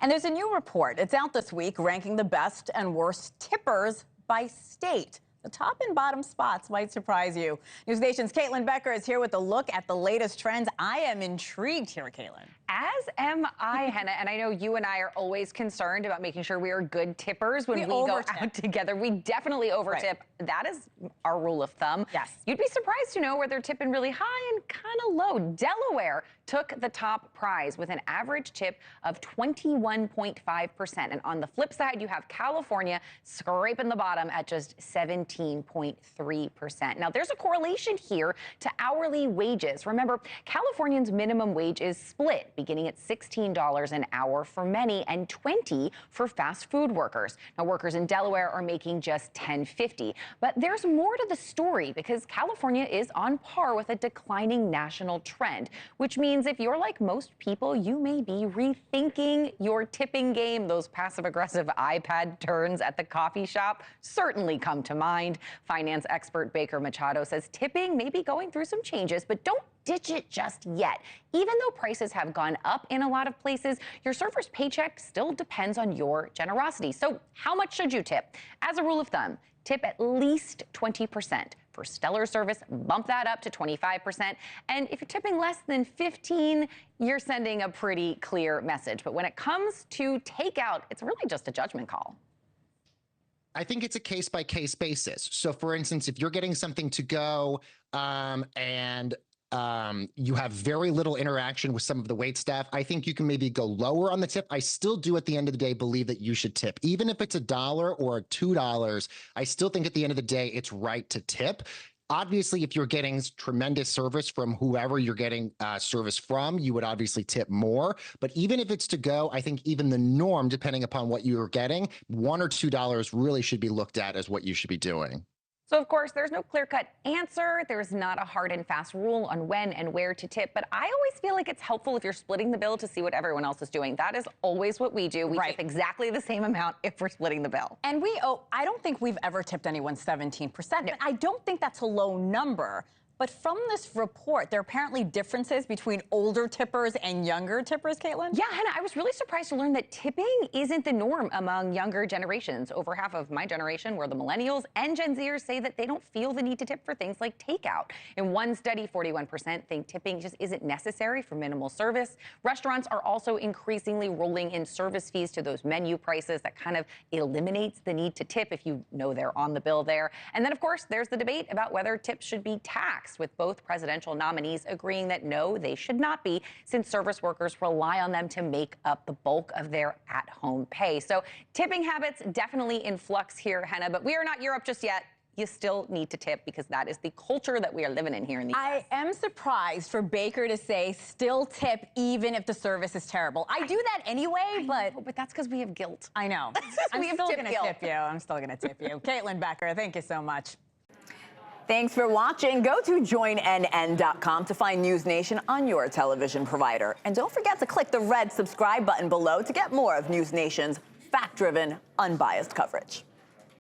And there's a new report. It's out this week ranking the best and worst tippers by state. The top and bottom spots might surprise you. NewsNation's Caitlin Becker is here with a look at the latest trends. I am intrigued here, Caitlin. As am I, Hena, and I know you and I are always concerned about making sure we are good tippers when we go out together. We definitely overtip. Right. That is our rule of thumb. Yes. You'd be surprised to know where they're tipping really high and kind of low. Delaware took the top prize with an average tip of 21.5%. And on the flip side, you have California scraping the bottom at just 17.3%. Now, there's a correlation here to hourly wages. Remember, Californians' minimum wage is split, beginning at $16 an hour for many and $20 for fast food workers. Now, workers in Delaware are making just $10.50. But there's more to the story because California is on par with a declining national trend, which means if you're like most people, you may be rethinking your tipping game. Those passive-aggressive iPad turns at the coffee shop certainly come to mind. Finance expert Baker Machado says tipping may be going through some changes, but don't ditch it just yet. Even though prices have gone up in a lot of places, your server's paycheck still depends on your generosity. So how much should you tip? As a rule of thumb, tip at least 20%. For stellar service, bump that up to 25%. And if you're tipping less than 15, you're sending a pretty clear message. But when it comes to takeout, it's really just a judgment call. I think it's a case-by-case basis. So, for instance, if you're getting something to go and you have very little interaction with some of the wait staff, I think you can maybe go lower on the tip. I still do at the end of the day believe that you should tip. Even if it's $1 or $2, I still think at the end of the day, it's right to tip. Obviously, if you're getting tremendous service from whoever you're getting service from, you would obviously tip more. But even if it's to go, I think even the norm, depending upon what you're getting, $1 or $2 really should be looked at as what you should be doing. So, of course, there's no clear-cut answer. There's not a hard and fast rule on when and where to tip. But I always feel like it's helpful if you're splitting the bill to see what everyone else is doing. That is always what we do. We tip exactly the same amount if we're splitting the bill. And I don't think we've ever tipped anyone 17%. No. But I don't think that's a low number. But from this report, there are apparently differences between older tippers and younger tippers, Caitlin? Yeah, Hena, I was really surprised to learn that tipping isn't the norm among younger generations. Over half of my generation, where the millennials and Gen Zers say that they don't feel the need to tip for things like takeout. In one study, 41% think tipping just isn't necessary for minimal service. Restaurants are also increasingly rolling in service fees to those menu prices that kind of eliminates the need to tip if you know they're on the bill there. And then, of course, there's the debate about whether tips should be taxed, with both presidential nominees agreeing that no, they should not be, since service workers rely on them to make up the bulk of their at-home pay. So tipping habits definitely in flux here, Hena, but we are not Europe just yet. You still need to tip because that is the culture that we are living in here in the US. I am surprised for Baker to say still tip even if the service is terrible. I do that anyway, but that's because we have guilt. I know. I'm still going to tip you. I'm still going to tip you. Caitlin Becker, thank you so much. Thanks for watching. Go to joinnn.com to find NewsNation on your television provider. And don't forget to click the red subscribe button below to get more of NewsNation's fact-driven, unbiased coverage.